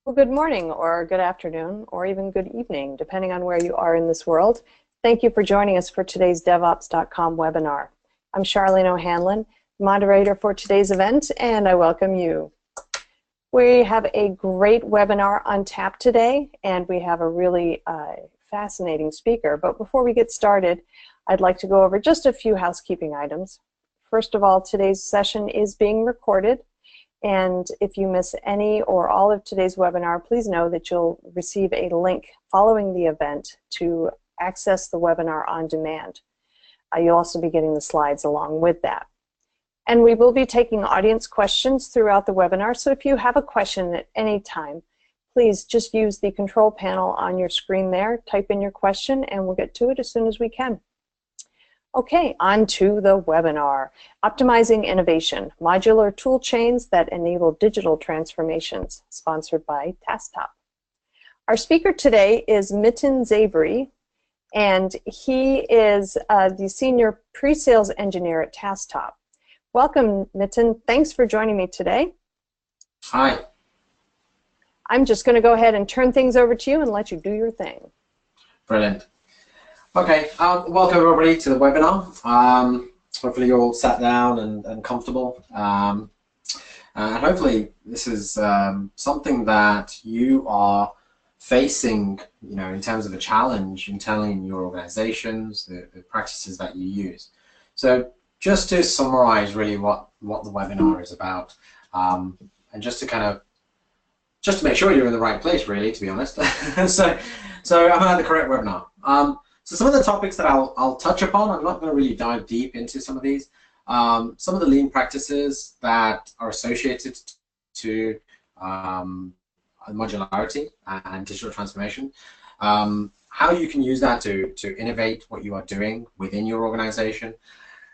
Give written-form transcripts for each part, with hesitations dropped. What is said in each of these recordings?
Well, good morning, or good afternoon, or even good evening, depending on where you are in this world. Thank you for joining us for today's DevOps.com webinar. I'm Charlene O'Hanlon, moderator for today's event, and I welcome you. We have a great webinar on tap today, and we have a really fascinating speaker. But before we get started, I'd like to go over just a few housekeeping items. First of all, today's session is being recorded. And if you miss any or all of today's webinar, please know that you'll receive a link following the event to access the webinar on demand. You'll also be getting the slides along with that. And we will be taking audience questions throughout the webinar, so if you have a question at any time, please just use the control panel on your screen there, type in your question, and we'll get to it as soon as we can. Okay, on to the webinar. Optimizing Innovation, Modular Toolchains that Enable Digital Transformations, sponsored by Tasktop. Our speaker today is Miten Zaveri, and he is the Senior Pre-Sales Engineer at Tasktop. Welcome, Miten. Thanks for joining me today. Hi. I'm just going to go ahead and turn things over to you and let you do your thing. Brilliant. Okay, welcome everybody to the webinar. Hopefully you're all sat down and comfortable. And hopefully this is something that you are facing, in terms of a challenge in telling your organizations, the practices that you use. So just to summarize really what the webinar is about, and just to make sure you're in the right place, really, to be honest. so I'm at the correct webinar. So some of the topics that I'll touch upon, I'm not going to really dive deep into some of these. Some of the lean practices that are associated to modularity and digital transformation, how you can use that to innovate what you are doing within your organization.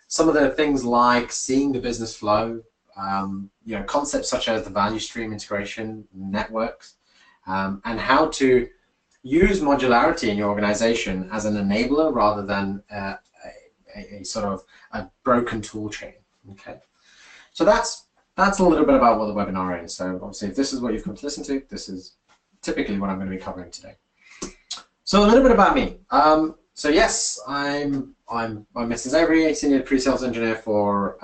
Some of the things like seeing the business flow, concepts such as the value stream integration networks, and how to use modularity in your organization as an enabler rather than a sort of a broken tool chain. Okay, so that's a little bit about what the webinar is. So obviously, if this is what you've come to listen to, this is typically what I'm going to be covering today. So a little bit about me. So yes, I'm Mr. Zaveri, a senior pre-sales engineer for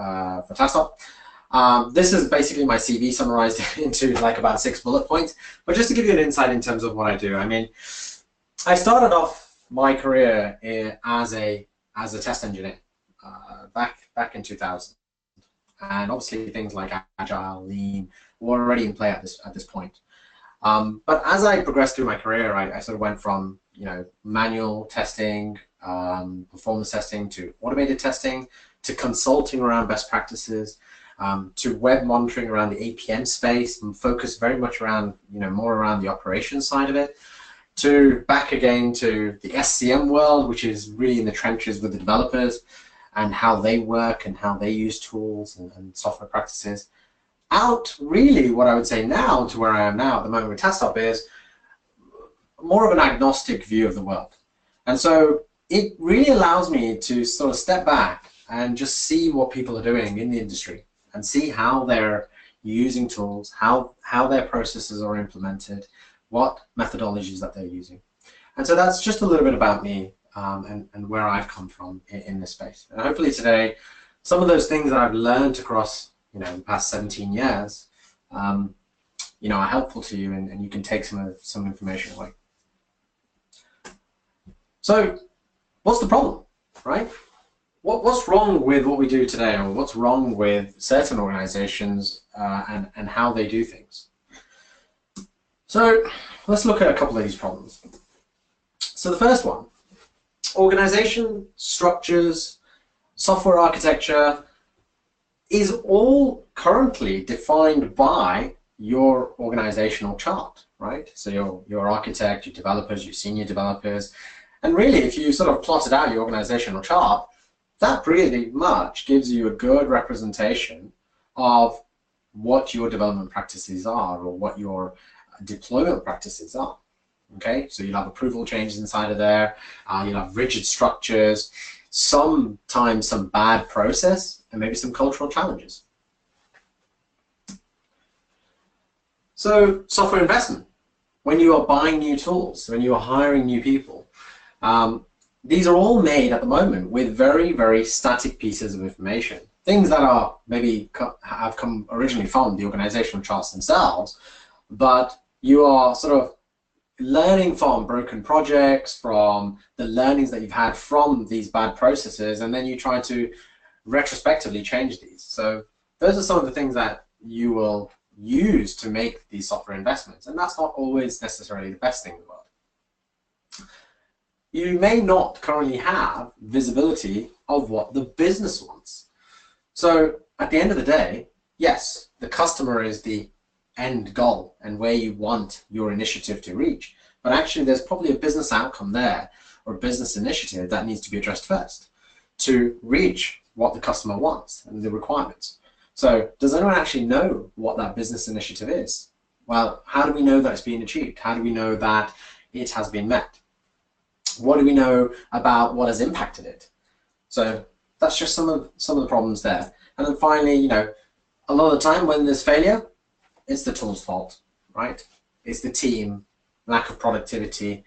Tasktop. This is basically my CV summarized into like about 6 bullet points, but just to give you an insight in terms of what I do. I mean, I started off my career as a test engineer back in 2000, and obviously things like Agile, Lean were already in play at this point. But as I progressed through my career, I sort of went from manual testing, performance testing, to automated testing, to consulting around best practices, to web monitoring around the APM space, and focus very much around, more around the operations side of it, to back again to the SCM world, which is really in the trenches with the developers and how they work and how they use tools and software practices. Out really what I would say now to where I am now at the moment with Tasktop is more of an agnostic view of the world. And so it really allows me to sort of step back and just see what people are doing in the industry, and see how they're using tools, how their processes are implemented, what methodologies that they're using. And so that's just a little bit about me and where I've come from in this space. And hopefully today, some of those things that I've learned across the past 17 years, are helpful to you, and you can take some information away. So what's the problem, right? What's wrong with what we do today, or what's wrong with certain organizations and how they do things? So let's look at a couple of these problems. So the first one, organization structures, software architecture is all currently defined by your organizational chart, right? So your architect, your developers, your senior developers, and really if you sort of plotted out your organizational chart, that pretty much gives you a good representation of what your development practices are, or what your deployment practices are. Okay, so you'll have approval changes inside of there, you'll have rigid structures, sometimes some bad process, and maybe some cultural challenges. So software investment. when you are buying new tools, when you are hiring new people, these are all made at the moment with very, very static pieces of information. Things that are maybe have come originally from the organizational charts themselves, but you are sort of learning from broken projects, from the learnings that you've had from these bad processes, and then you try to retrospectively change these. So those are some of the things that you will use to make these software investments, and that's not always necessarily the best thing in the world. You may not currently have visibility of what the business wants. So at the end of the day, yes, the customer is the end goal and where you want your initiative to reach, but actually there's probably a business outcome there or a business initiative that needs to be addressed first to reach what the customer wants and the requirements. So does anyone actually know what that business initiative is? Well, how do we know that it's being achieved? How do we know that it has been met? What do we know about what has impacted it? So that's just some of the problems there. And then finally, you know, a lot of the time when there's failure, it's the tool's fault, right? It's the team, lack of productivity,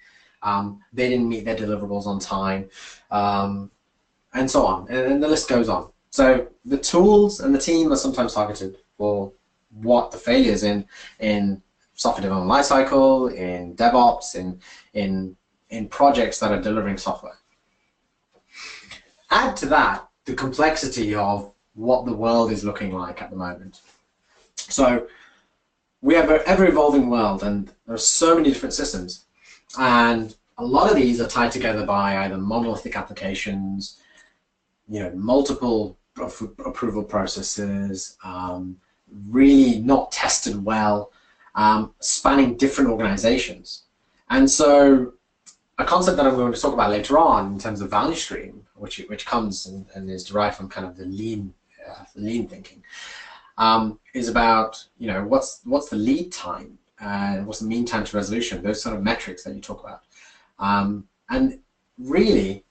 they didn't meet their deliverables on time, and so on, and the list goes on. So the tools and the team are sometimes targeted for what the failures in software development lifecycle, in DevOps, in projects that are delivering software. Add to that the complexity of what the world is looking like at the moment. So we have an ever-evolving world, and there are so many different systems, and a lot of these are tied together by either monolithic applications, you know, multiple approval processes, really not tested well, spanning different organizations. And so a concept that I'm going to talk about later on in terms of value stream, which comes and is derived from kind of the lean thinking, is about, you know, what's the lead time and what's the mean time to resolution, those sort of metrics that you talk about. And really,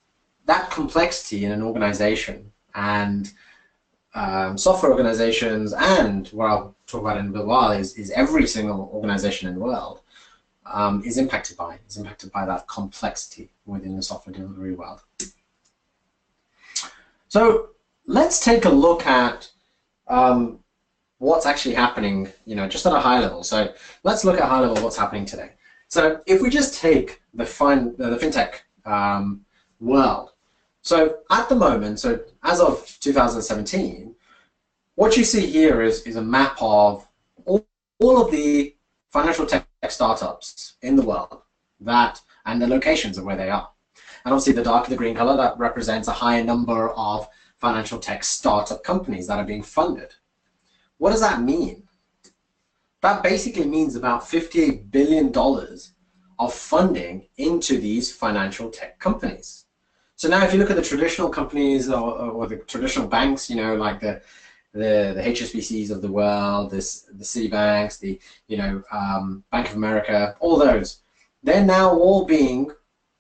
that complexity in an organization and software organizations, and what I'll talk about in a little while is every single organization in the world is impacted by that complexity within the software delivery world. So let's take a look at what's actually happening, you know, just at a high level. So let's look at high level what's happening today. So if we just take the fintech world, so at the moment, so as of 2017, what you see here is a map of all of the financial tech startups in the world and the locations of where they are. And obviously the darker the green color, that represents a higher number of financial tech startup companies that are being funded. What does that mean? That basically means about $58 billion of funding into these financial tech companies. So now if you look at the traditional companies or the traditional banks, you know, like the HSBCs of the world, the Citibanks, the Bank of America, all those, they're now all being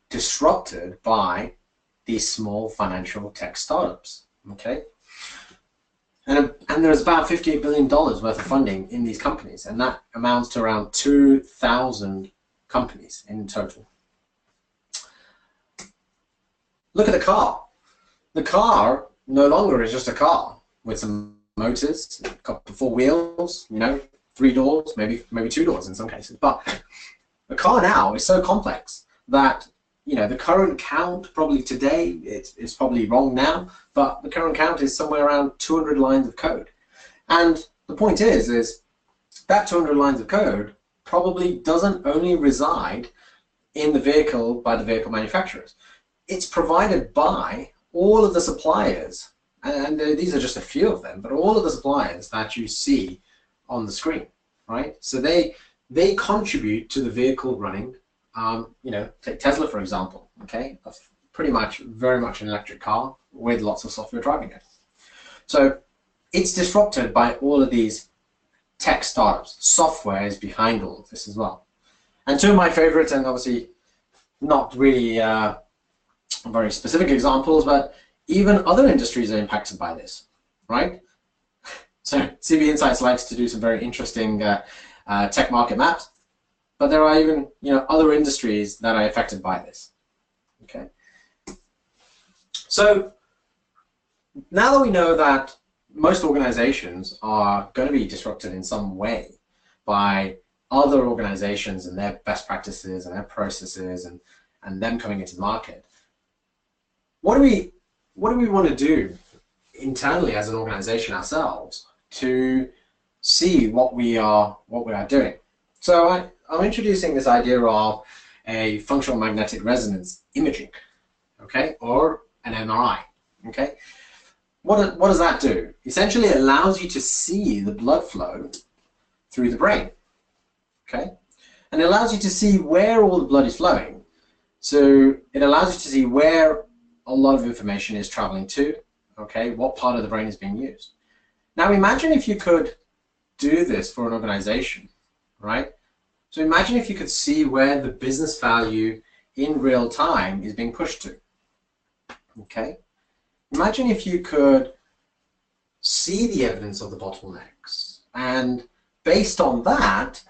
disrupted by these small financial tech startups. Okay, and there's about $58 billion worth of funding in these companies, and that amounts to around 2,000 companies in total. Look at the car. The car no longer is just a car with some motors, a couple, 4 wheels, you know, 3 doors, maybe 2 doors in some cases. But the car now is so complex that, you know, the current count probably today, it's probably wrong now, but the current count is somewhere around 200 lines of code. And the point is that 200 lines of code probably doesn't only reside in the vehicle by the vehicle manufacturers. It's provided by all of the suppliers, and these are just a few of them, but all of the suppliers that you see on the screen, right? So they contribute to the vehicle running. You know, take Tesla for example. Okay, that's pretty much very much an electric car with lots of software driving it. So it's disrupted by all of these tech startups. Software is behind all of this as well. And two of my favorites, and obviously not really very specific examples, but even other industries are impacted by this, right? So CB Insights likes to do some very interesting tech market maps. but there are even other industries that are affected by this. Okay. So now that we know that most organizations are going to be disrupted in some way by other organizations and their best practices and their processes and them coming into the market, what do we want to do internally as an organization ourselves to see what we are doing? So I'm introducing this idea of a functional magnetic resonance imaging, okay, or an MRI, okay. What does that do? Essentially, it allows you to see the blood flow through the brain, okay, and it allows you to see where all the blood is flowing. So it allows you to see where a lot of information is traveling to, okay, what part of the brain is being used. Now imagine if you could do this for an organization, right? So imagine if you could see where the business value in real time is being pushed to, okay? Imagine if you could see the evidence of the bottlenecks, and based on that,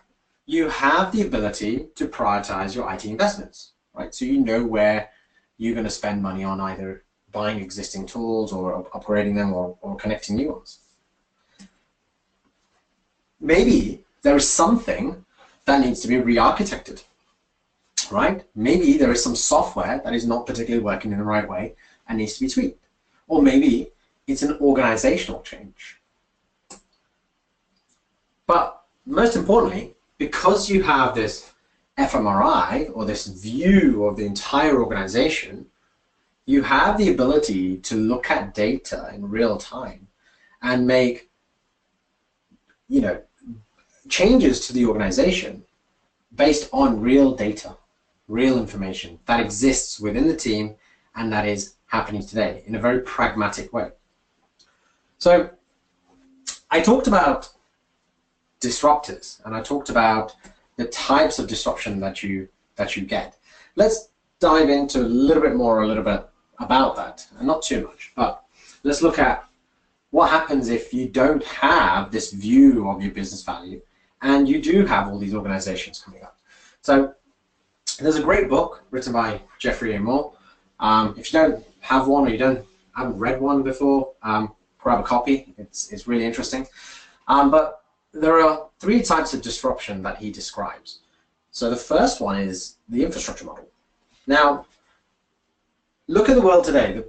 you have the ability to prioritize your IT investments, right? So you know where you're going to spend money on either buying existing tools or upgrading them or connecting new ones. Maybe there is something that needs to be re-architected, right? Maybe there is some software that is not particularly working in the right way and needs to be tweaked. Or maybe it's an organizational change. But most importantly, because you have this fMRI, or this view of the entire organization, you have the ability to look at data in real time and make changes to the organization based on real data, real information that exists within the team and that is happening today in a very pragmatic way. So I talked about disruptors, and I talked about the types of disruption that you get. Let's dive into a little bit about that, and not too much, but let's look at what happens if you don't have this view of your business value and you do have all these organizations coming up. So there's a great book written by Jeffrey A. Moore. If you don't have one, or you haven't read one before, grab a copy. It's really interesting. But there are 3 types of disruption that he describes. So the first one is the infrastructure model. Now, look at the world today.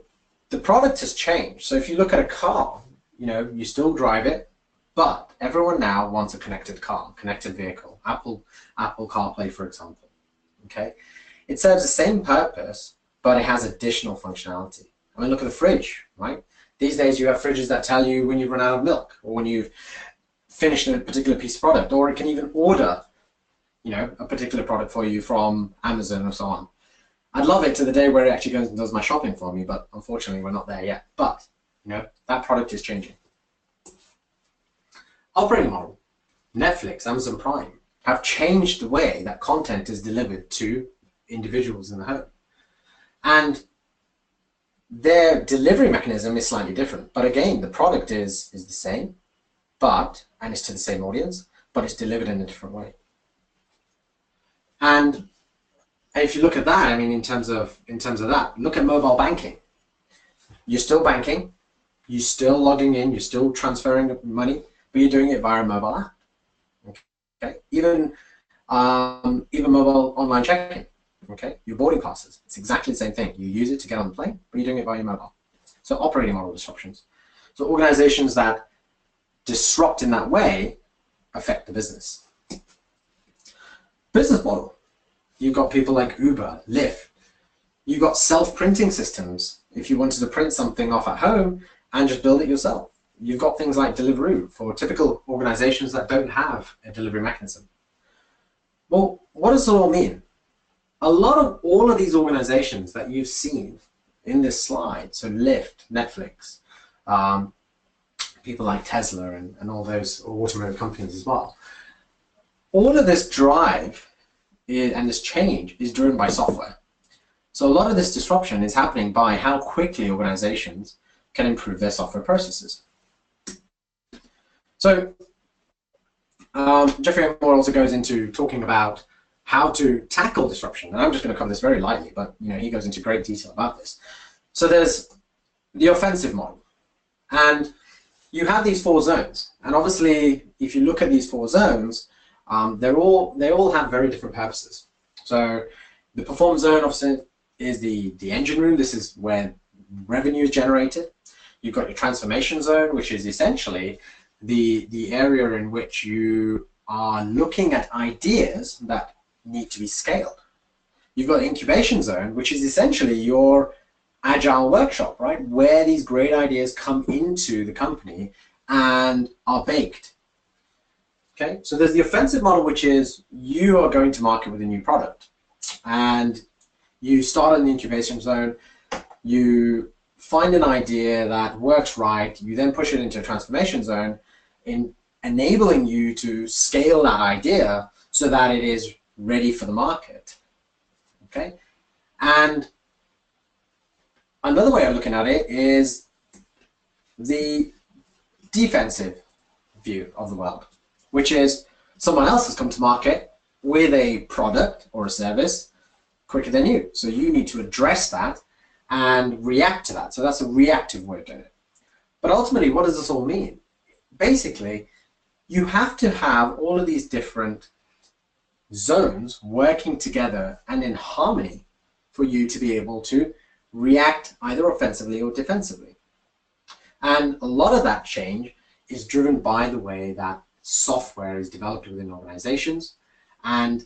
The product has changed. So if you look at a car, you still drive it, but everyone now wants a connected car, connected vehicle, Apple CarPlay, for example. Okay, it serves the same purpose, but it has additional functionality. I mean, look at the fridge, right? These days you have fridges that tell you when you've run out of milk, or when you've finished a particular piece of product, or it can even order, a particular product for you from Amazon or so on. I'd love it to the day where it actually goes and does my shopping for me, but unfortunately we're not there yet. But that product is changing. Operating model, Netflix, Amazon Prime have changed the way that content is delivered to individuals in the home. And their delivery mechanism is slightly different. But again, the product is the same, and it's to the same audience, but it's delivered in a different way. And if you look at that, I mean, in terms of that, look at mobile banking. You're still banking, you're still logging in, you're still transferring money, but you're doing it via a mobile app. Okay, even mobile online checking. Okay, your boarding passes. It's exactly the same thing. You use it to get on the plane, but you're doing it via your mobile. So operating model disruptions. So organizations that disrupt in that way affect the business. Business model. You've got people like Uber, Lyft. You've got self-printing systems. If you wanted to print something off at home and just build it yourself. You've got things like Deliveroo for typical organizations that don't have a delivery mechanism. Well, what does it all mean? All of these organizations that you've seen in this slide, so Lyft, Netflix, people like Tesla and all those automotive companies as well, all of this drive and this change is driven by software. So a lot of this disruption is happening by how quickly organizations can improve their software processes. So Jeffrey Moore also goes into talking about how to tackle disruption. And I'm just going to cover this very lightly, but he goes into great detail about this. So there's the offensive model, and you have these 4 zones. And obviously, if you look at these 4 zones, they all have very different purposes. So the perform zone obviously is the engine room. This is where revenue is generated. You've got your transformation zone, which is essentially the area in which you are looking at ideas that need to be scaled. You've got the incubation zone, which is essentially your agile workshop, right? Where these great ideas come into the company and are baked. Okay, so there's the offensive model, which is you are going to market with a new product, and you start in the incubation zone, you find an idea that works right, you then push it into a transformation zone, in enabling you to scale that idea so that it is ready for the market. Okay, and another way of looking at it is the defensive view of the world, which is someone else has come to market with a product or a service quicker than you. So you need to address that and react to that. So that's a reactive way of doing it. But ultimately, what does this all mean? Basically, you have to have all of these different zones working together and in harmony for you to be able to react either offensively or defensively. And a lot of that change is driven by the way that software is developed within organizations. And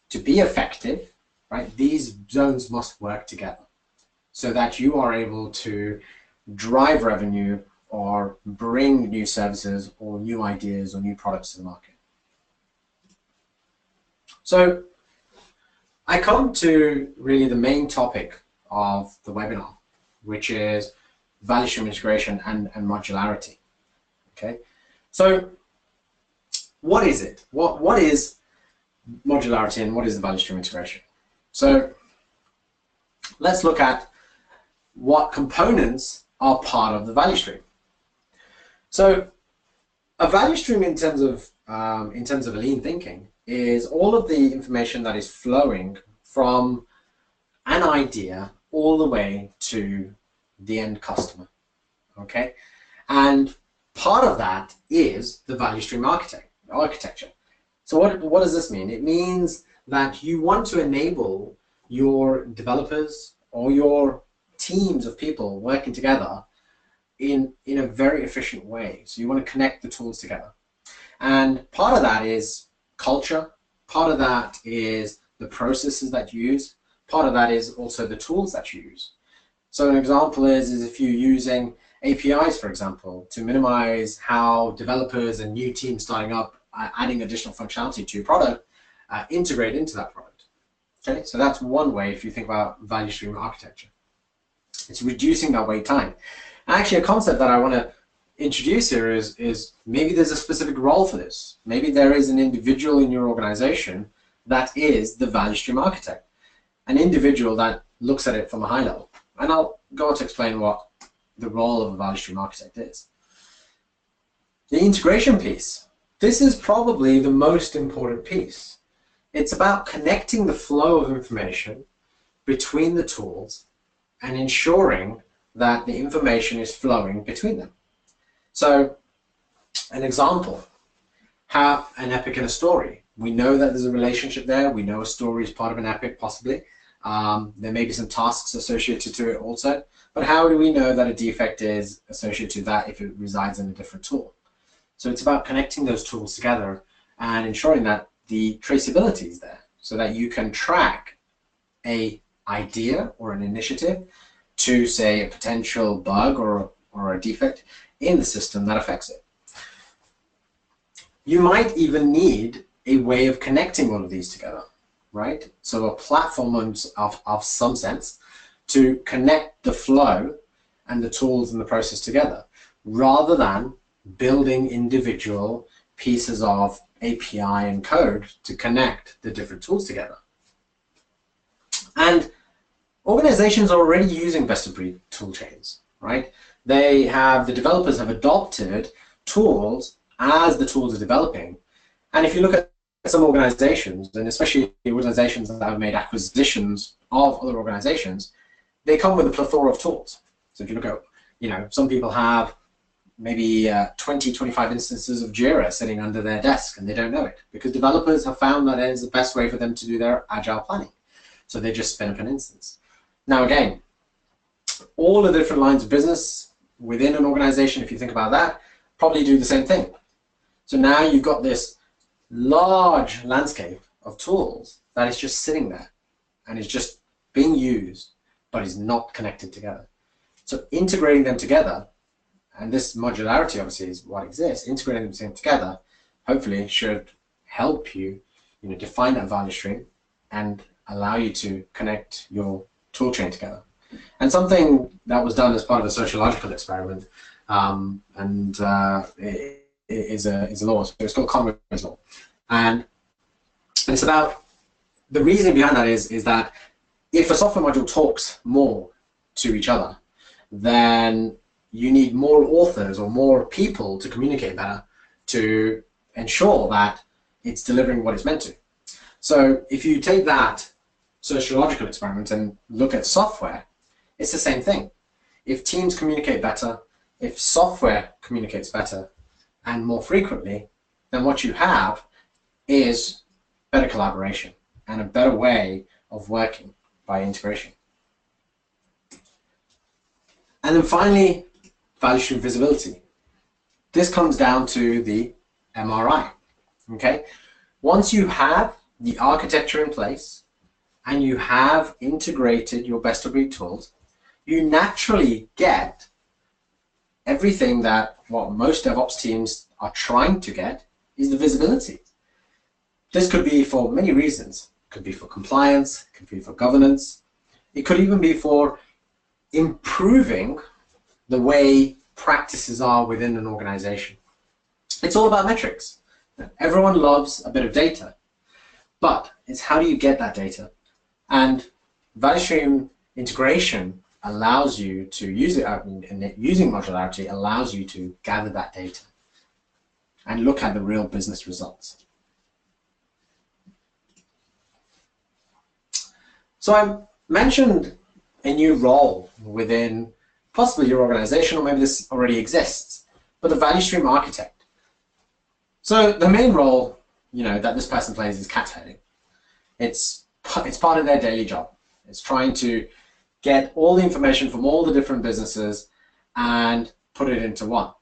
to be effective, right, these zones must work together so that you are able to drive revenue or bring new services or new ideas or new products to the market. So I come to really the main topic of the webinar, which is value stream integration and modularity. Okay, so what is it? What is modularity and what is the value stream integration? So let's look at what components are part of the value stream. So a value stream in terms of lean thinking is all of the information that is flowing from an idea all the way to the end customer. Okay, and part of that is the value stream architecture. So what does this mean? It means that you want to enable your developers or your teams of people working together in a very efficient way. So you want to connect the tools together. And part of that is culture. Part of that is the processes that you use. Part of that is also the tools that you use. So an example is if you're using APIs, for example, to minimize how developers and new teams starting up adding additional functionality to your product integrate into that product. Okay, so that's one way if you think about value stream architecture. It's reducing that wait time. Actually, a concept that I want to introduce here is maybe there's a specific role for this. Maybe there is an individual in your organization that is the value stream architect, an individual that looks at it from a high level. And I'll go on to explain what the role of a value stream architect is. The integration piece. This is probably the most important piece. It's about connecting the flow of information between the tools and ensuring that the information is flowing between them. So, an example, have an epic and a story. We know that there's a relationship there. We know a story is part of an epic, possibly. There may be some tasks associated to it also. But how do we know that a defect is associated to that if it resides in a different tool? So it's about connecting those tools together and ensuring that the traceability is there so that you can track an idea or an initiative to, say, a potential bug or a defect in the system that affects it. You might even need a way of connecting all of these together, right? So a platform of some sense to connect the flow and the tools and the process together, rather than building individual pieces of API and code to connect the different tools together. And organizations are already using best-of-breed tool chains, right? The developers have adopted tools as the tools are developing. And if you look at some organizations, and especially the organizations that have made acquisitions of other organizations, they come with a plethora of tools. So if you look at, some people have maybe 20, 25 instances of Jira sitting under their desk and they don't know it because developers have found that it is the best way for them to do their agile planning. So they just spin up an instance. Now again, all the different lines of business within an organization, if you think about that, probably do the same thing. So now you've got this large landscape of tools that is just sitting there and is just being used but is not connected together. So integrating them together, and this modularity obviously is what exists, integrating them together hopefully should help you, define that value stream and allow you to connect your tool chain together. And something that was done as part of a sociological experiment, it is a law, so it's called Conway's law. And it's about, the reason behind that is that if a software module talks more to each other, then you need more authors or more people to communicate better to ensure that it's delivering what it's meant to. So if you take that sociological experiment and look at software, it's the same thing. If teams communicate better, if software communicates better and more frequently, then what you have is better collaboration and a better way of working by integration. And then finally, value stream visibility. This comes down to the MRI. Okay? Once you have the architecture in place and you have integrated your best of breed tools, you naturally get everything that what most DevOps teams are trying to get is the visibility. This could be for many reasons. It could be for compliance, it could be for governance, it could even be for improving the way practices are within an organization. It's all about metrics. Everyone loves a bit of data, but it's how do you get that data? And value stream integration allows you to use it, and using modularity allows you to gather that data and look at the real business results. So I mentioned a new role within possibly your organization, or maybe this already exists, but the value stream architect. So the main role, that this person plays is cat herding. It's part of their daily job. It's trying to get all the information from all the different businesses and put it into one.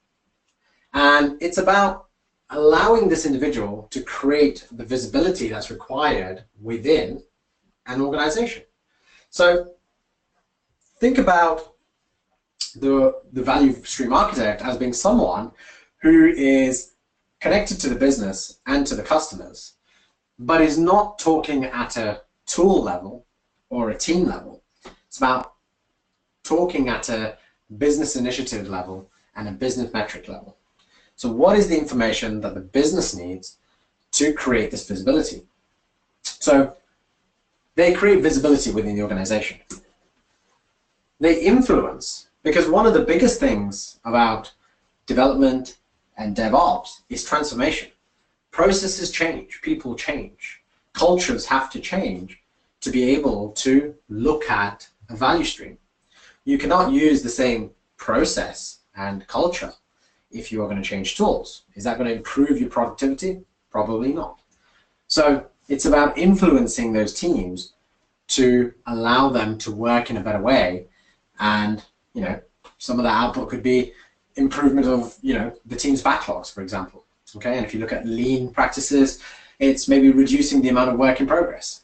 And it's about allowing this individual to create the visibility that's required within an organization. So think about the value stream architect as being someone who is connected to the business and to the customers, but is not talking at a tool level or a team level. It's about talking at a business initiative level and a business metric level. So what is the information that the business needs to create this visibility? So they create visibility within the organization. They influence, because one of the biggest things about development and DevOps is transformation. Processes change, people change, cultures have to change to be able to look at a value stream. You cannot use the same process and culture if you are going to change tools. Is that going to improve your productivity? Probably not. So it's about influencing those teams to allow them to work in a better way, and some of that output could be improvement of the team's backlogs, for example. Okay, and if you look at lean practices, it's maybe reducing the amount of work in progress.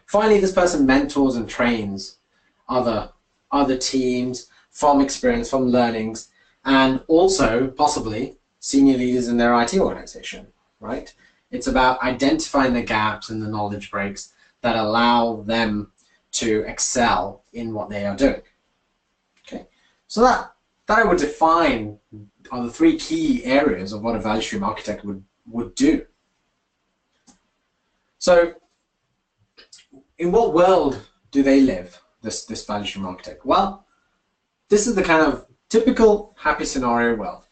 Finally, this person mentors and trains other teams from experience, from learnings, and also possibly senior leaders in their IT organization, right? It's about identifying the gaps and the knowledge breaks that allow them to excel in what they are doing. Okay, so that I would define are the three key areas of what a value stream architect would do. So in what world do they live, this value stream architect? Well, this is the kind of typical happy scenario world.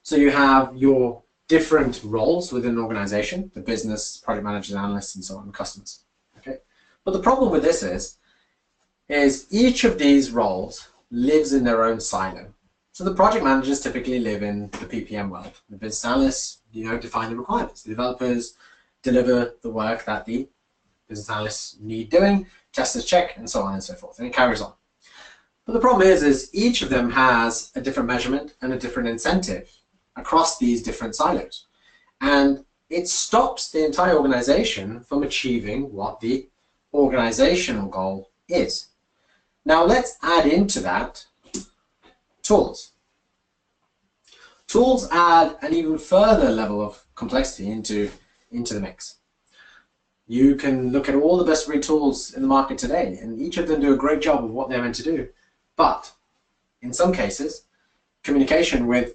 So you have your different roles within an organization, the business, project managers, analysts, and so on, customers. Okay? But the problem with this is each of these roles lives in their own silo. So the project managers typically live in the PPM world. The business analysts, define the requirements. The developers deliver the work that the business analysts need doing, testers check, and so on and so forth, and it carries on. But the problem is each of them has a different measurement and a different incentive across these different silos. And it stops the entire organization from achieving what the organizational goal is. Now let's add into that tools. Tools add an even further level of complexity into the mix. You can look at all the best-of-breed tools in the market today, and each of them do a great job of what they're meant to do. But in some cases, communication with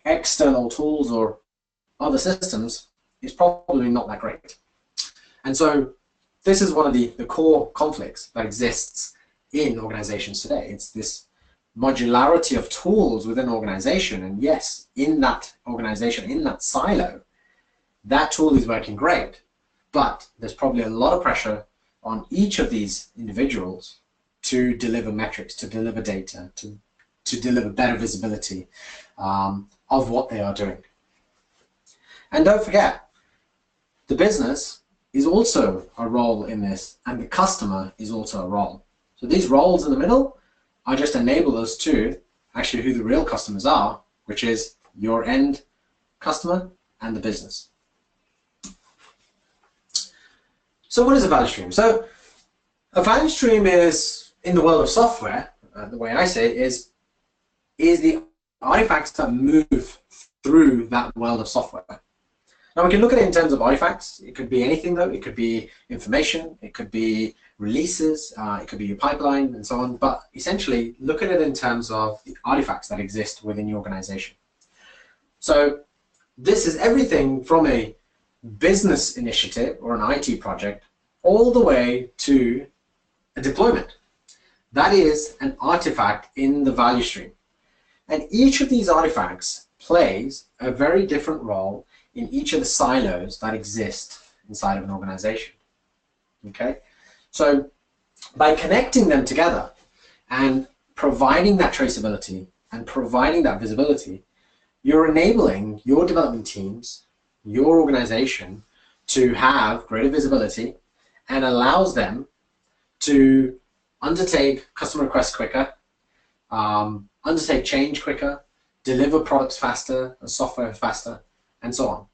external tools or other systems is probably not that great. And so this is one of the core conflicts that exists in organizations today. It's this modularity of tools within an organization. And yes, in that organization, in that silo, that tool is working great. But there's probably a lot of pressure on each of these individuals to deliver metrics, to deliver data, to deliver better visibility of what they are doing. And don't forget, the business is also a role in this, and the customer is also a role. So these roles in the middle are just enablers to actually who the real customers are, which is your end customer and the business. So what is a value stream? So a value stream is, in the world of software, the way I say it is the artifacts that move through that world of software. Now we can look at it in terms of artifacts. It could be anything though. It could be information, it could be releases, it could be your pipeline and so on. But essentially look at it in terms of the artifacts that exist within your organization. So this is everything from a business initiative or an IT project all the way to a deployment. That is an artifact in the value stream. And each of these artifacts plays a very different role in each of the silos that exist inside of an organization. Okay? So by connecting them together and providing that traceability and providing that visibility, you're enabling your development teams, your organization, to have greater visibility and allows them to undertake customer requests quicker, undertake change quicker, deliver products faster and software faster, and so on.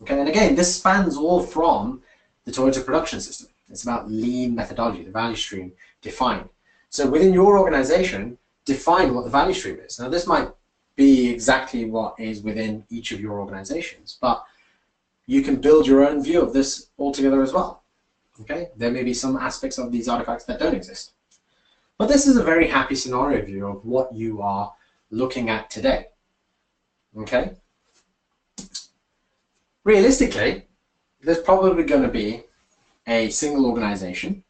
Okay, and again, this spans all from the Toyota production system. It's about lean methodology, the value stream defined. So within your organization, define what the value stream is. Now this might be exactly what is within each of your organizations, but you can build your own view of this altogether as well. Okay, there may be some aspects of these artifacts that don't exist. But this is a very happy scenario view of what you are looking at today. Okay? Realistically, there's probably going to be a single organization,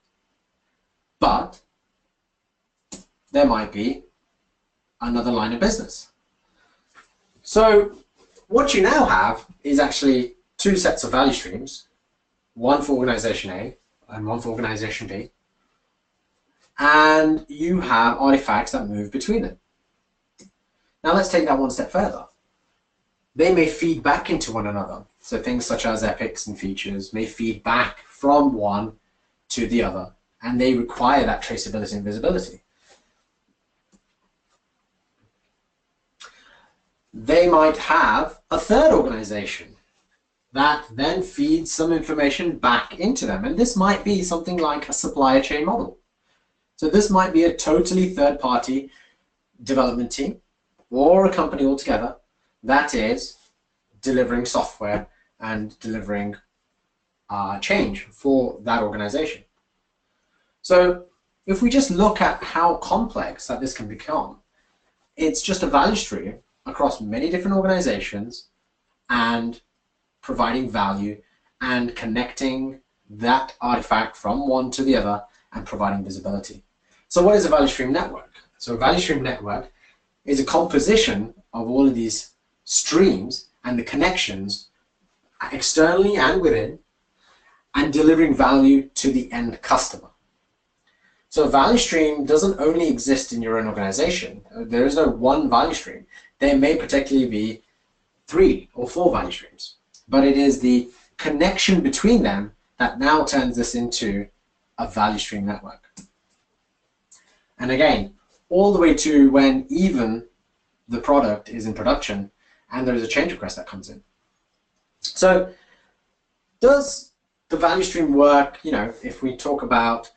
but there might be another line of business. So what you now have is actually two sets of value streams, one for organization A and one for organization B. And you have artifacts that move between them. Now let's take that one step further. They may feed back into one another. So things such as epics and features may feed back from one to the other, and they require that traceability and visibility. They might have a third organization that then feeds some information back into them, and this might be something like a supplier chain model. So this might be a totally third-party development team or a company altogether that is delivering software and delivering change for that organization. So if we just look at how complex that this can become, it's just a value stream across many different organizations and providing value and connecting that artifact from one to the other and providing visibility. So what is a value stream network? So a value stream network is a composition of all of these streams, and the connections externally and within, and delivering value to the end customer. So a value stream doesn't only exist in your own organization. There is no one value stream. There may particularly be 3 or 4 value streams, but it is the connection between them that now turns this into a value stream network. And again, all the way to when even the product is in production and there is a change request that comes in. So does the value stream work, if we talk about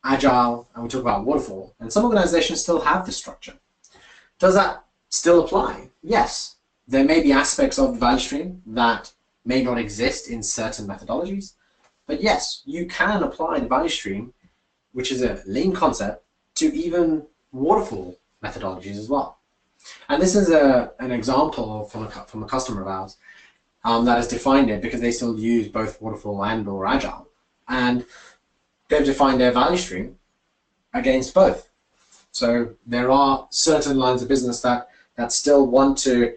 Agile and we talk about waterfall, and some organizations still have this structure? Does that still apply? Yes. There may be aspects of the value stream that may not exist in certain methodologies, but yes, you can apply the value stream, which is a lean concept, to even waterfall methodologies as well. And this is an example from a customer of ours that has defined it, because they still use both waterfall and or Agile, and they've defined their value stream against both. So there are certain lines of business that still want to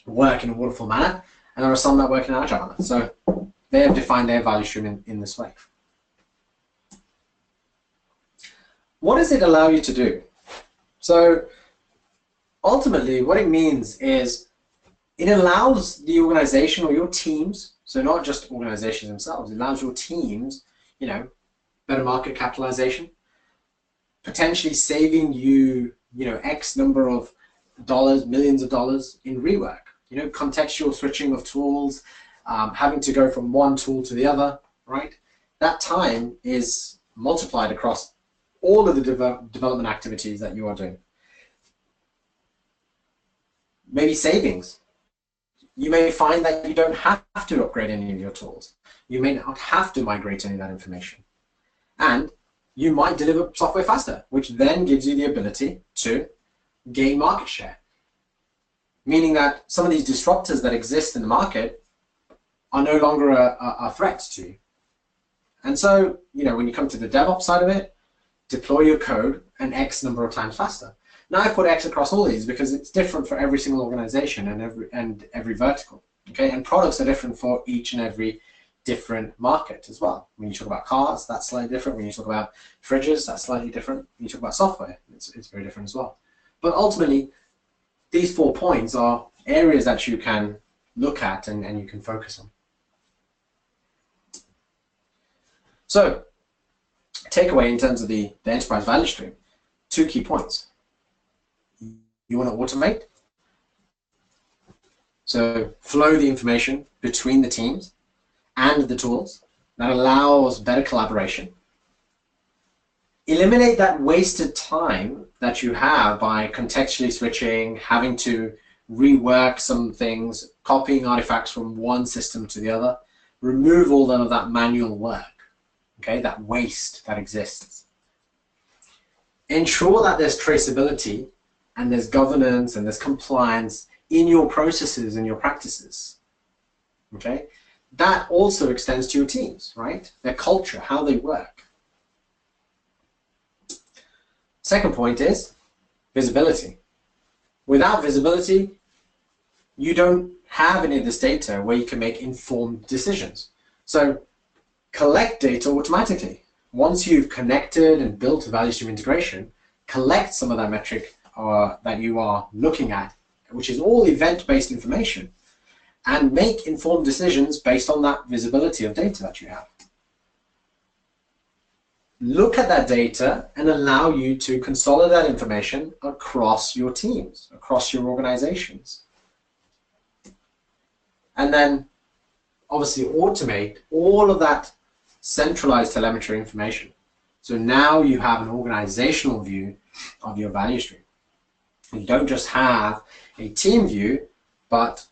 work in a waterfall manner, and there are some that work in an Agile manner. So they have defined their value stream in this way. What does it allow you to do? So ultimately, what it means is it allows the organization or your teams, so not just organizations themselves, it allows your teams, better market capitalization, potentially saving you, X number of dollars, millions of dollars in rework, contextual switching of tools, having to go from one tool to the other, right? That time is multiplied across all of the development activities that you are doing. Maybe savings. You may find that you don't have to upgrade any of your tools. You may not have to migrate any of that information. And you might deliver software faster, which then gives you the ability to gain market share. Meaning that some of these disruptors that exist in the market are no longer a threat to you. And so, when you come to the DevOps side of it, deploy your code an X number of times faster. Now I put X across all these because it's different for every single organization and every vertical. Okay, and products are different for each and every different market as well. When you talk about cars, that's slightly different. When you talk about fridges, that's slightly different. When you talk about software, it's very different as well. But ultimately, these 4 points are areas that you can look at and you can focus on. So, takeaway in terms of the enterprise value stream, 2 key points. You want to automate, so flow the information between the teams and the tools. That allows better collaboration. Eliminate that wasted time that you have by contextually switching, having to rework some things, copying artifacts from one system to the other. Remove all of that manual work, okay, that waste that exists. Ensure that there's traceability and there's governance and there's compliance in your processes and your practices, okay? That also extends to your teams, right? Their culture, how they work. Second point is visibility. Without visibility, you don't have any of this data where you can make informed decisions. So collect data automatically. Once you've connected and built a value stream integration, collect some of that metric that you are looking at, which is all event-based information, and make informed decisions based on that visibility of data that you have. Look at that data and allow you to consolidate that information across your teams, across your organizations. And then obviously automate all of that centralized telemetry information. So now you have an organizational view of your value stream. You don't just have a team view, but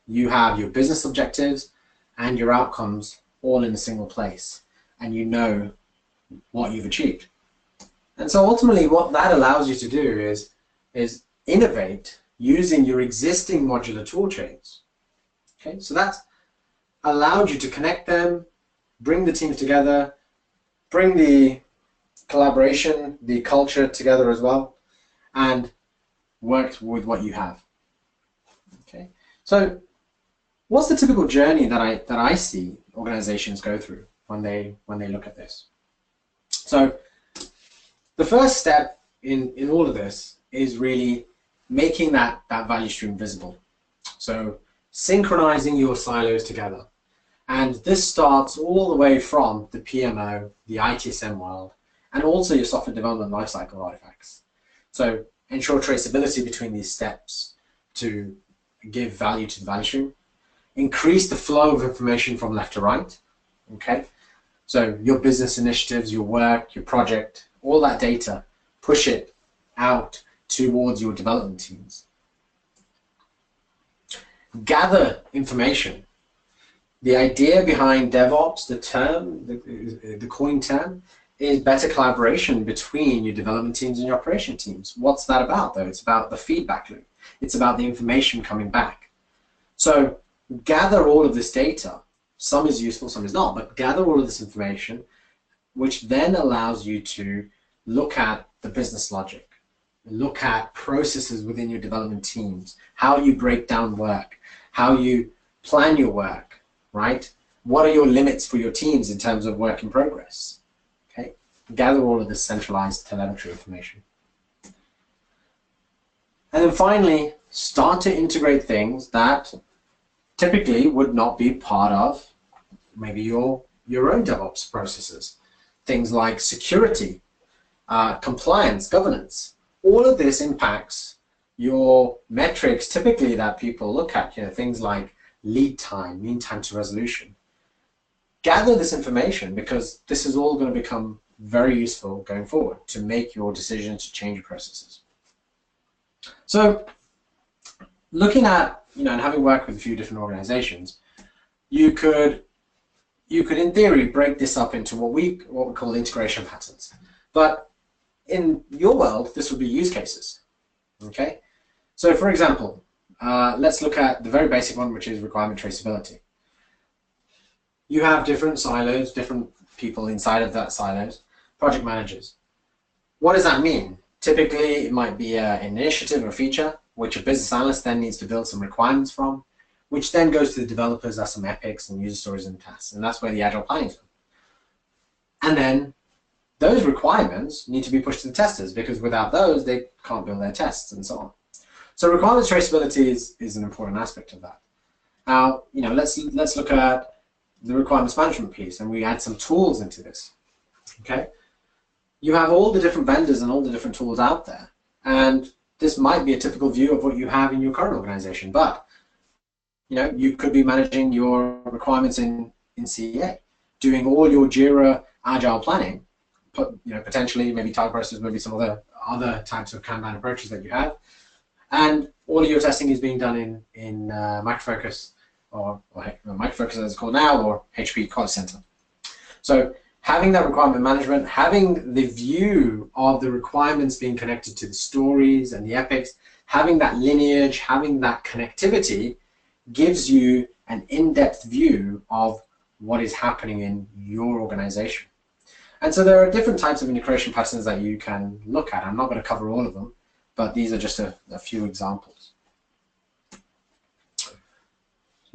you have your business objectives and your outcomes all in a single place, and you know what you've achieved. And so ultimately what that allows you to do is innovate using your existing modular tool chains. Okay, so that's allowed you to connect them, bring the teams together, bring the collaboration, the culture together as well, and work with what you have. Okay, so what's the typical journey that I see organizations go through when they look at this? So the first step in all of this is really making that value stream visible. So synchronizing your silos together. And this starts all the way from the PMO, the ITSM world, and also your software development lifecycle artifacts. So ensure traceability between these steps to give value to the value stream. Increase the flow of information from left to right. Okay, so your business initiatives, your work, your project, all that data, push it out towards your development teams. Gather information. The idea behind DevOps, the term, the coin term, is better collaboration between your development teams and your operation teams. What's that about, though? It's about the feedback loop. It's about the information coming back. So gather all of this data. Some is useful, some is not, but gather all of this information, which then allows you to look at the business logic, look at processes within your development teams, how you break down work, how you plan your work, right? What are your limits for your teams in terms of work in progress? Okay, gather all of this centralized telemetry information. And then finally, start to integrate things that typically would not be part of maybe your own DevOps processes. Things like security, compliance, governance. All of this impacts your metrics typically that people look at, things like lead time, mean time to resolution. Gather this information because this is all going to become very useful going forward to make your decisions to change your processes. So looking at, and having worked with a few different organizations, you could in theory break this up into what we call integration patterns. But in your world, this would be use cases. Okay? So for example, let's look at the very basic one, which is requirement traceability. You have different silos, different people inside of that silos, project managers. What does that mean? Typically, it might be an initiative or feature, which a business analyst then needs to build some requirements from, which then goes to the developers as some epics and user stories and tasks. And that's where the agile planning is. And then those requirements need to be pushed to the testers, because without those, they can't build their tests and so on. So requirements traceability is an important aspect of that. Now, let's look at the requirements management piece, and we add some tools into this. Okay, you have all the different vendors and all the different tools out there, and this might be a typical view of what you have in your current organization, but you could be managing your requirements in CEA, doing all your Jira agile planning, potentially maybe target process, maybe some other types of Kanban approaches that you have. And all of your testing is being done in Microfocus, or Microfocus as it's called now, or HP Quality Center. So having that requirement management, having the view of the requirements being connected to the stories and the epics, having that lineage, having that connectivity gives you an in-depth view of what is happening in your organization. And so there are different types of integration patterns that you can look at. I'm not going to cover all of them, but these are just a few examples.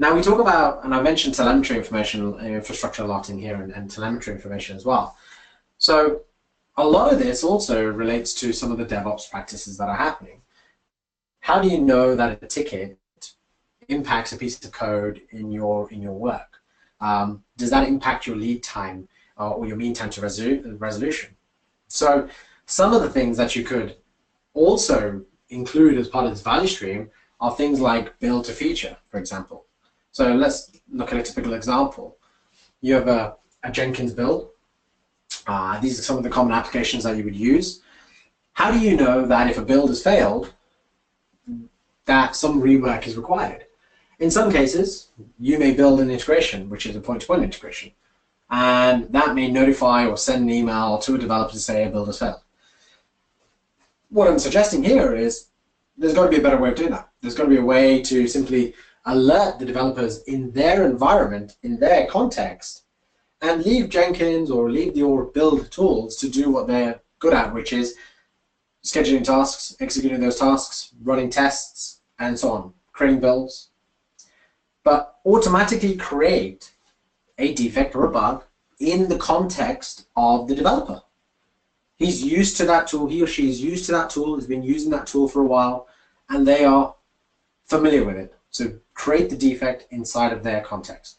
Now we talk about, and I mentioned telemetry information, infrastructure a lot in here, and telemetry information as well. So a lot of this also relates to some of the DevOps practices that are happening. How do you know that a ticket impacts a piece of code in your work? Does that impact your lead time or your mean time to resolution? So some of the things that you could also include as part of this value stream are things like build to feature, for example. So let's look at a typical example. You have a Jenkins build. These are some of the common applications that you would use. How do you know that if a build has failed, that some rework is required? In some cases, you may build an integration, which is a point-to-point integration, and that may notify or send an email to a developer to say a build has failed. What I'm suggesting here is there's got to be a better way of doing that. There's got to be a way to simply alert the developers in their environment, in their context, and leave Jenkins or leave your build tools to do what they're good at, which is scheduling tasks, executing those tasks, running tests, and so on, creating builds, but automatically create a defect or a bug in the context of the developer. He's used to that tool, he or she is used to that tool, has been using that tool for a while, and they are familiar with it. So create the defect inside of their context.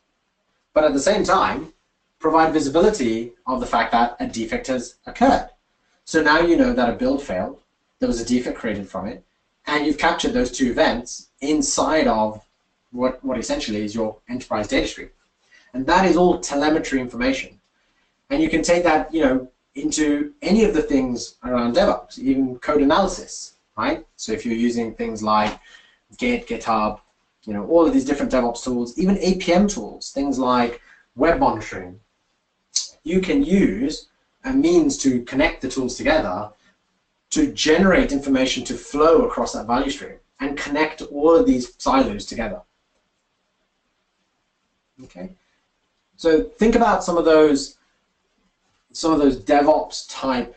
But at the same time, provide visibility of the fact that a defect has occurred. So now you know that a build failed, there was a defect created from it, and you've captured those two events inside of what essentially is your enterprise data stream. And that is all telemetry information. And you can take that, into any of the things around DevOps, even code analysis, right? So if you're using things like Git, GitHub, all of these different DevOps tools, even APM tools, things like web monitoring, you can use a means to connect the tools together to generate information to flow across that value stream and connect all of these silos together. Okay, so think about some of those DevOps type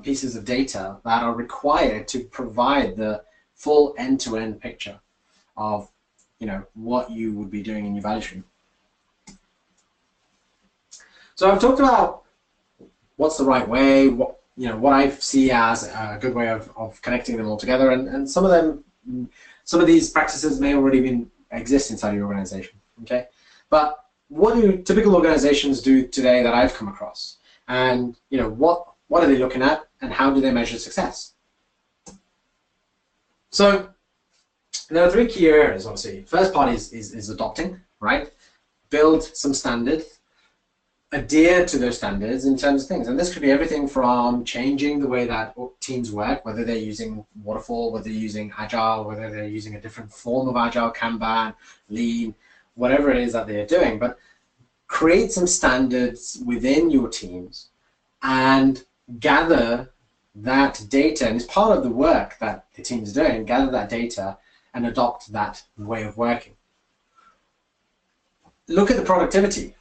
pieces of data that are required to provide the full end-to-end picture of what you would be doing in your value stream. So I've talked about what's the right way, what I see as a good way of connecting them all together, and some of these practices may already exist inside your organization. Okay, but what do typical organizations do today that I've come across, and what are they looking at, and how do they measure success? So there are three key areas, obviously. First part is adopting, right? Build some standards, adhere to those standards in terms of things. And this could be everything from changing the way that teams work, whether they're using waterfall, whether they're using agile, whether they're using a different form of agile, Kanban, lean, whatever it is that they're doing. But create some standards within your teams and gather that data, and it's part of the work that the team's doing, gather that data and adopt that way of working. Look at the productivity.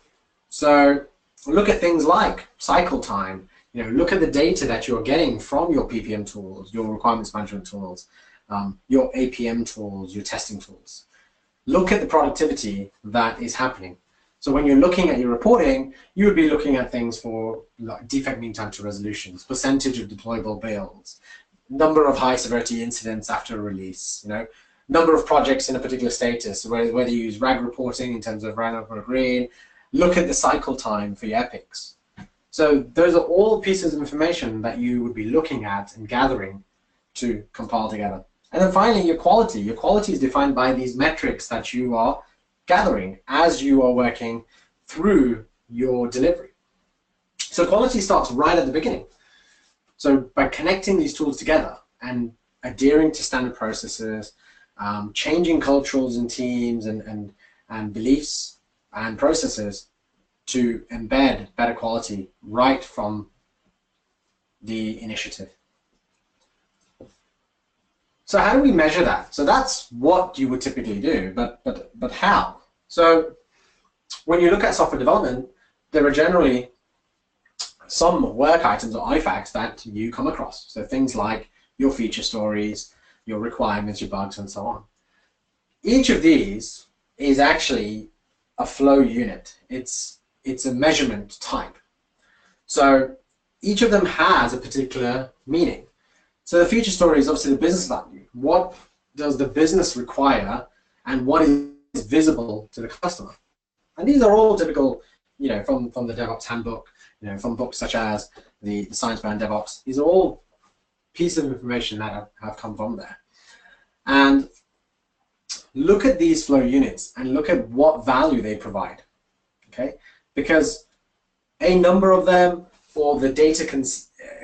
So look at things like cycle time. Look at the data that you're getting from your PPM tools, your requirements management tools, your APM tools, your testing tools. Look at the productivity that is happening. So when you're looking at your reporting, you would be looking at things for like defect mean time to resolutions, percentage of deployable builds, number of high severity incidents after a release, number of projects in a particular status, whether you use RAG reporting in terms of red or green. Look at the cycle time for your epics. So those are all pieces of information that you would be looking at and gathering to compile together. And then finally, your quality. Your quality is defined by these metrics that you are gathering as you are working through your delivery. So quality starts right at the beginning. So by connecting these tools together and adhering to standard processes, changing cultures and teams and beliefs and processes to embed better quality right from the initiative. So how do we measure that? So that's what you would typically do, but how? So when you look at software development, there are generally some work items or artifacts that you come across. So things like your feature stories, your requirements, your bugs, and so on. Each of these is actually a flow unit. It's a measurement type. So each of them has a particular meaning. So the feature story is obviously the business value. What does the business require, and what is visible to the customer? And these are all typical, from the DevOps handbook, from books such as the Science Behind DevOps. These are all pieces of information that have come from there. And look at these flow units and look at what value they provide. Okay, because a number of them, or the data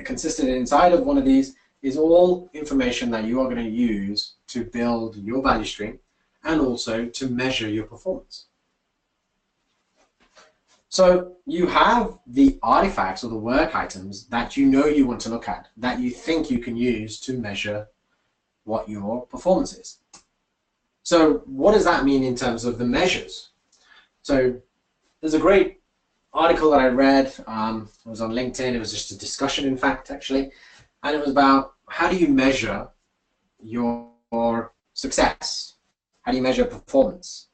consistent inside of one of these, is all information that you are going to use to build your value stream and also to measure your performance. So you have the artifacts or the work items that you want to look at, that you think you can use to measure what your performance is. So what does that mean in terms of the measures? So there's a great article that I read, it was on LinkedIn, it was just a discussion in fact actually, and it was about how do you measure your success How do you measure performance?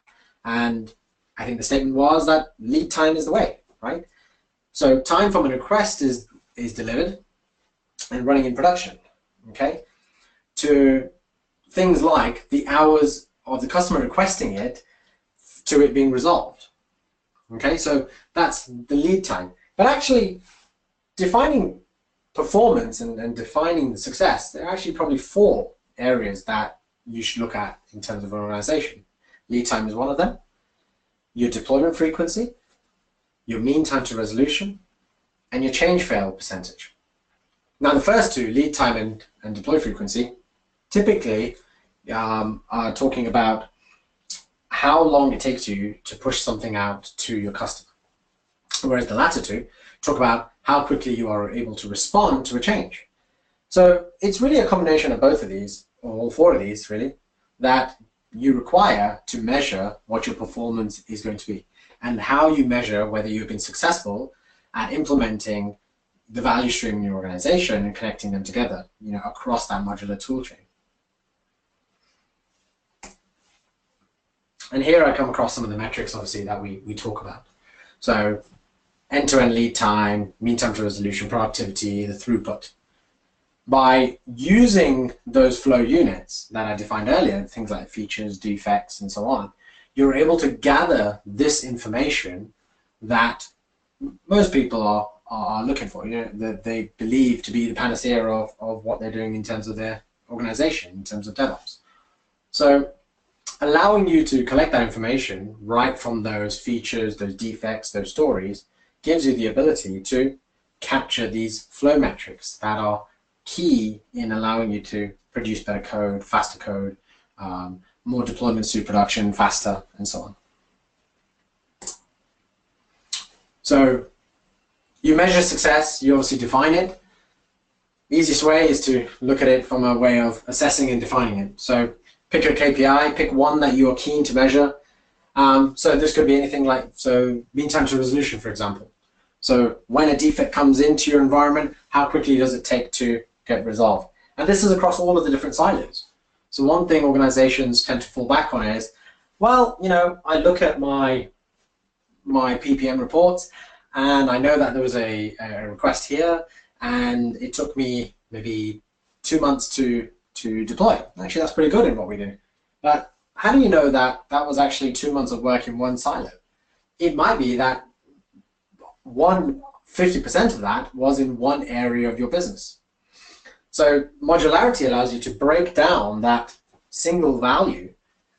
And I think the statement was that lead time is the way, right? So time from a request is delivered and running in production, okay, to things like the hours of the customer requesting it to it being resolved. Okay, so that's the lead time. But actually, defining performance and defining the success, there are actually probably 4 areas that you should look at in terms of an organization. Lead time is one of them, your deployment frequency, your mean time to resolution, and your change fail percentage. Now, the first 2, lead time and deploy frequency, typically are talking about how long it takes you to push something out to your customer. Whereas the latter 2 talk about how quickly you are able to respond to a change. So it's really a combination of both of these, or all 4 of these really, that you require to measure what your performance is going to be, and how you measure whether you've been successful at implementing the value stream in your organization and connecting them together, across that modular tool chain. And here I come across some of the metrics, obviously, that we talk about. So end-to-end lead time, mean time to resolution, productivity, the throughput. By using those flow units that I defined earlier, things like features, defects, and so on, you're able to gather this information that most people are looking for, that they believe to be the panacea of what they're doing in terms of their organization, in terms of DevOps. So allowing you to collect that information right from those features, those defects, those stories, gives you the ability to capture these flow metrics that are key in allowing you to produce better code, faster code, more deployments to production faster, and so on. So you measure success, you obviously define it. The easiest way is to look at it from a way of assessing and defining it. So pick a KPI, pick one that you are keen to measure. So this could be anything like, mean time to resolution, for example. So when a defect comes into your environment, how quickly does it take to get resolved? And this is across all of the different silos. So one thing organizations tend to fall back on is, well, I look at my PPM reports, and I know that there was a request here, and it took me maybe 2 months to deploy. Actually, that's pretty good in what we do. But how do you know that that was actually 2 months of work in one silo? It might be that 50% of that was in one area of your business. So modularity allows you to break down that single value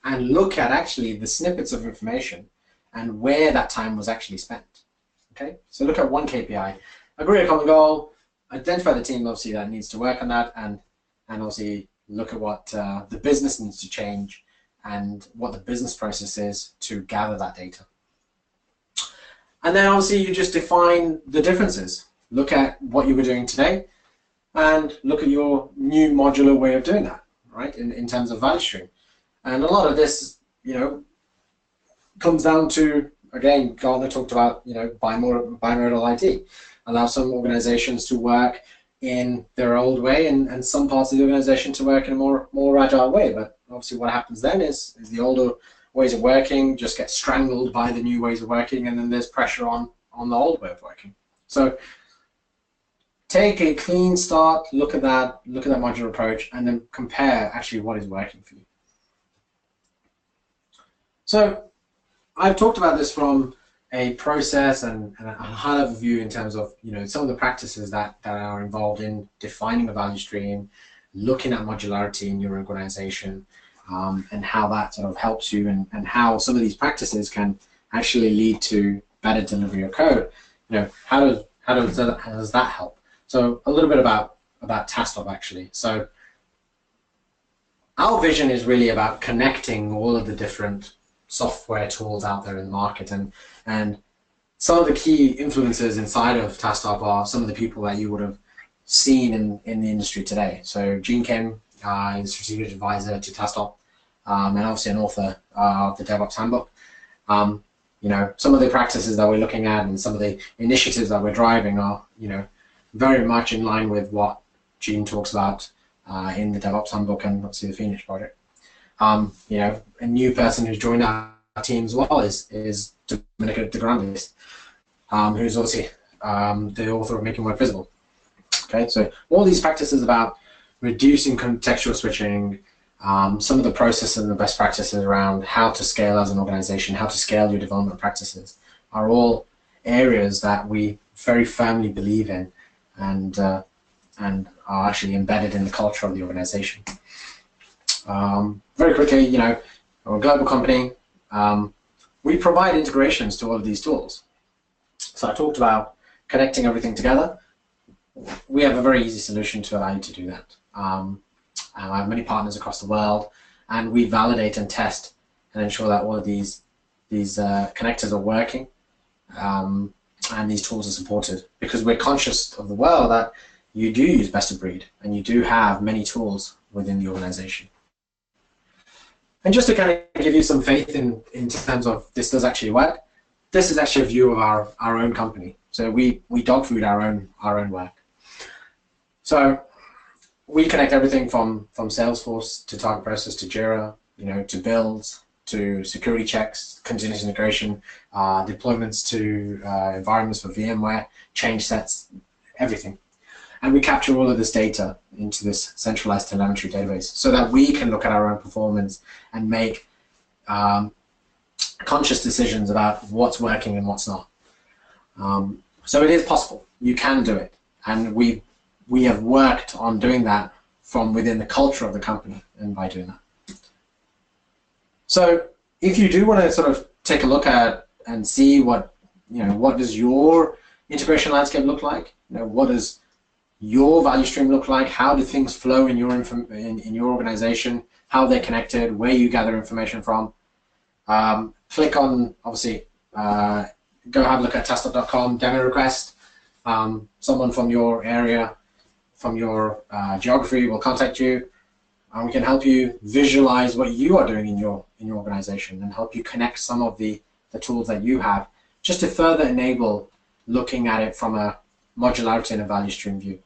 and look at actually the snippets of information and where that time was actually spent. Okay, so look at one KPI, agree a common goal, identify the team obviously that needs to work on that, and obviously look at what the business needs to change and what the business process is to gather that data. And then obviously you just define the differences. Look at what you were doing today and look at your new modular way of doing that, right, in terms of value stream. And a lot of this, comes down to, again, Gartner talked about, bimodal IT. Allow some organizations to work in their old way and some parts of the organization to work in a more agile way. But obviously what happens then is the older ways of working just get strangled by the new ways of working, and then there's pressure on the old way of working. So take a clean start, look at that modular approach, and then compare actually what is working for you. So I've talked about this from a process and a high-level view in terms of some of the practices that are involved in defining a value stream, looking at modularity in your organization, and how that sort of helps you, and how some of these practices can actually lead to better delivery of code. How does that help? So a little bit about Tasktop actually. So our vision is really about connecting all of the different software tools out there in the market, and some of the key influences inside of Tasktop are some of the people that you would have seen in the industry today. So Gene Kim is strategic advisor to Tasktop, and obviously an author of the DevOps Handbook. Some of the practices that we're looking at and some of the initiatives that we're driving are very much in line with what Gene talks about in the DevOps Handbook and obviously the Phoenix project. You know, a new person who's joined our team as well is Dominica de Grandes, who's obviously the author of Making Work Visible. Okay, so all these practices about reducing contextual switching, some of the processes and the best practices around how to scale as an organization, how to scale your development practices, are all areas that we very firmly believe in and are actually embedded in the culture of the organization. Very quickly, you know, we're a global company. We provide integrations to all of these tools. So I talked about connecting everything together. We have a very easy solution to allow you to do that. I have many partners across the world, and we validate and test and ensure that all of these connectors are working, and these tools are supported, because we're conscious of the world that you do use best of breed and you do have many tools within the organization. And just to kind of give you some faith in terms of this does actually work, this is actually a view of our own company. So we dog food our own work. So we connect everything from Salesforce to Target Process to Jira, you know, to builds, to security checks, continuous integration, deployments to environments for VMware, change sets, everything. And we capture all of this data into this centralized telemetry database so that we can look at our own performance and make conscious decisions about what's working and what's not. So it is possible. You can do it. And we have worked on doing that from within the culture of the company and by doing that. So if you do want to sort of take a look at and see what does your integration landscape look like, you know, what does your value stream look like, how do things flow in your organization, how they're connected, where you gather information from, click on, obviously, go have a look at tasktop.com, demo request. Someone from your area, from your geography will contact you, and we can help you visualize what you are doing in your organization and help you connect some of the tools that you have, just to further enable looking at it from a modularity and a value stream view.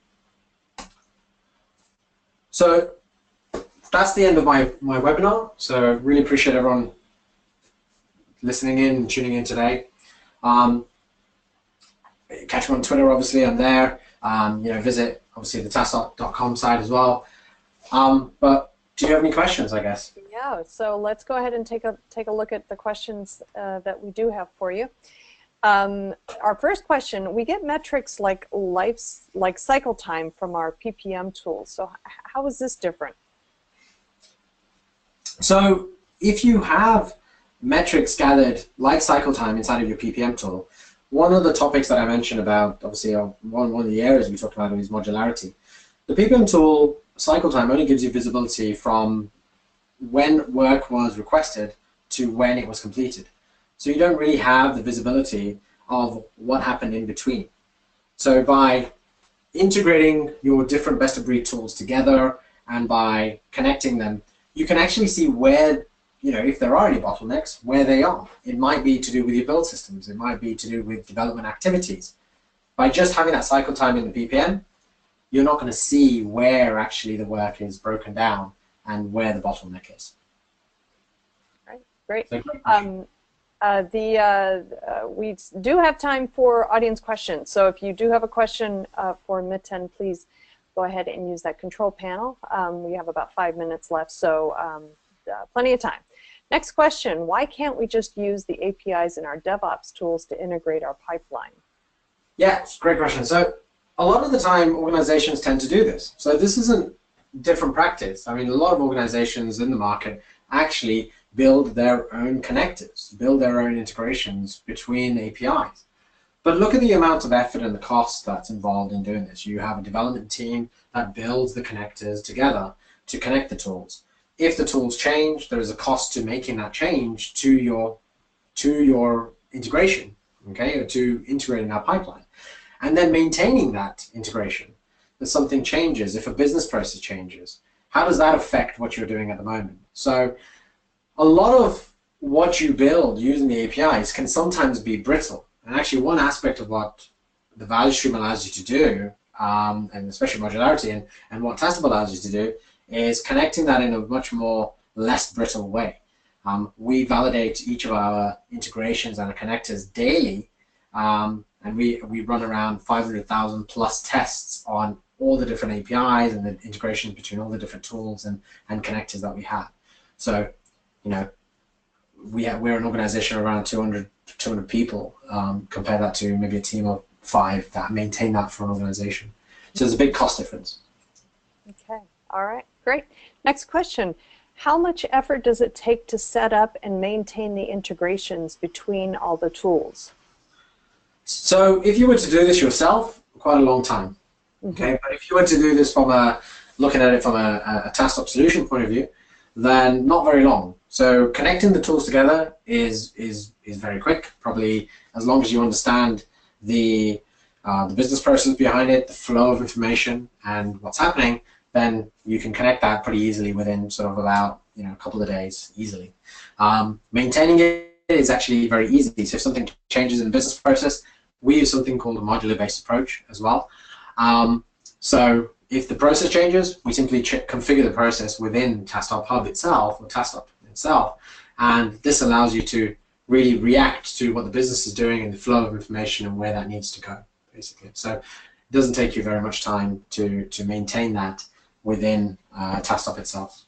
So that's the end of my webinar. So really appreciate everyone listening in and tuning in today. Catch me on Twitter, obviously, I'm there. You know, visit obviously the tasktop.com site as well. But do you have any questions, I guess? Yeah, so let's go ahead and take a look at the questions that we do have for you. Our first question, we get metrics like cycle time from our PPM tools. So how is this different? So if you have metrics gathered like cycle time inside of your PPM tool, one of the topics that I mentioned about, obviously, one of the areas we talked about is modularity. The PPM tool cycle time only gives you visibility from when work was requested to when it was completed. So you don't really have the visibility of what happened in between. So by integrating your different best-of-breed tools together and by connecting them, you can actually see where, you know, if there are any bottlenecks, where they are. It might be to do with your build systems. It might be to do with development activities. By just having that cycle time in the PPM, you're not going to see where actually the work is broken down and where the bottleneck is. Right, great. We do have time for audience questions. So if you do have a question for Miten, please go ahead and use that control panel. We have about 5 minutes left, so plenty of time. Next question, why can't we just use the APIs in our DevOps tools to integrate our pipeline? Yeah, it's a great question. So a lot of the time, organizations tend to do this. So this isn't different practice. I mean, a lot of organizations in the market actually build their own connectors, build their own integrations between APIs. But look at the amount of effort and the cost that's involved in doing this. You have a development team that builds the connectors together to connect the tools. If the tools change, there is a cost to making that change to your integration, okay, or to integrating that pipeline. And then maintaining that integration. If something changes, if a business process changes, how does that affect what you're doing at the moment? So a lot of what you build using the APIs can sometimes be brittle. And actually one aspect of what the value stream allows you to do, and especially modularity and what Tasktop allows you to do, is connecting that in a much more less brittle way. We validate each of our integrations and our connectors daily, and we run around 500,000 plus tests on all the different APIs and the integrations between all the different tools and connectors that we have. So, you know, we're an organization of around 200 people. Compare that to maybe a team of 5 that maintain that for an organization. So there's a big cost difference. Okay, all right, great. Next question. How much effort does it take to set up and maintain the integrations between all the tools? So if you were to do this yourself, quite a long time. Okay, but if you were to do this looking at it from a Tasktop solution point of view, then not very long. So connecting the tools together is very quick. Probably as long as you understand the business process behind it, the flow of information, and what's happening, then you can connect that pretty easily within sort of about a couple of days easily. Maintaining it is actually very easy. So if something changes in the business process, we use something called a modular-based approach as well. So if the process changes, we simply configure the process within Tasktop Hub itself, or Tasktop itself, and this allows you to really react to what the business is doing and the flow of information and where that needs to go, basically. So it doesn't take you very much time to maintain that within Tasktop itself.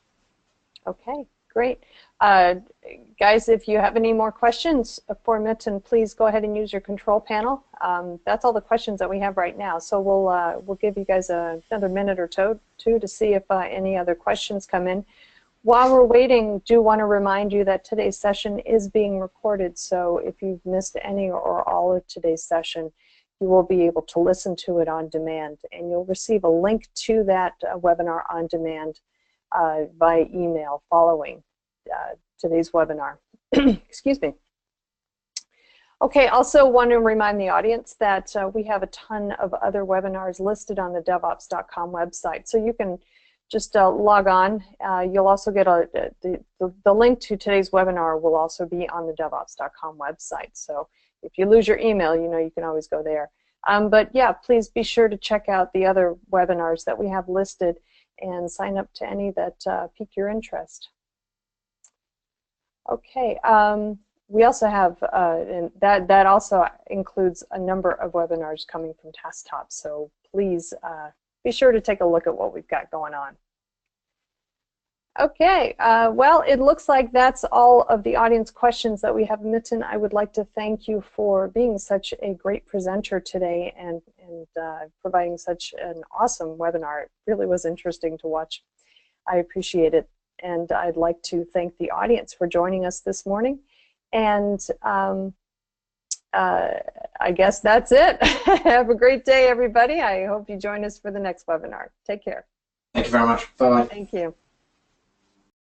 Okay, great. Guys, if you have any more questions for Mitten, please go ahead and use your control panel. That's all the questions that we have right now. So we'll give you guys another minute or two to see if any other questions come in. While we're waiting, do want to remind you that today's session is being recorded. So if you've missed any or all of today's session, you will be able to listen to it on demand, and you'll receive a link to that webinar on demand via email following today's webinar. Excuse me. Okay, also want to remind the audience that we have a ton of other webinars listed on the devops.com website, so you can just log on. You'll also get the link to today's webinar will also be on the devops.com website. So if you lose your email, you can always go there. But yeah, please be sure to check out the other webinars that we have listed and sign up to any that pique your interest. Okay, we also have, and that also includes a number of webinars coming from Tasktop, so please be sure to take a look at what we've got going on. Okay, well, it looks like that's all of the audience questions that we have. Mitten, I would like to thank you for being such a great presenter today and providing such an awesome webinar. It really was interesting to watch. I appreciate it. And I'd like to thank the audience for joining us this morning. And I guess that's it. Have a great day, everybody. I hope you join us for the next webinar. Take care. Thank you very much. Bye-bye. Thank you.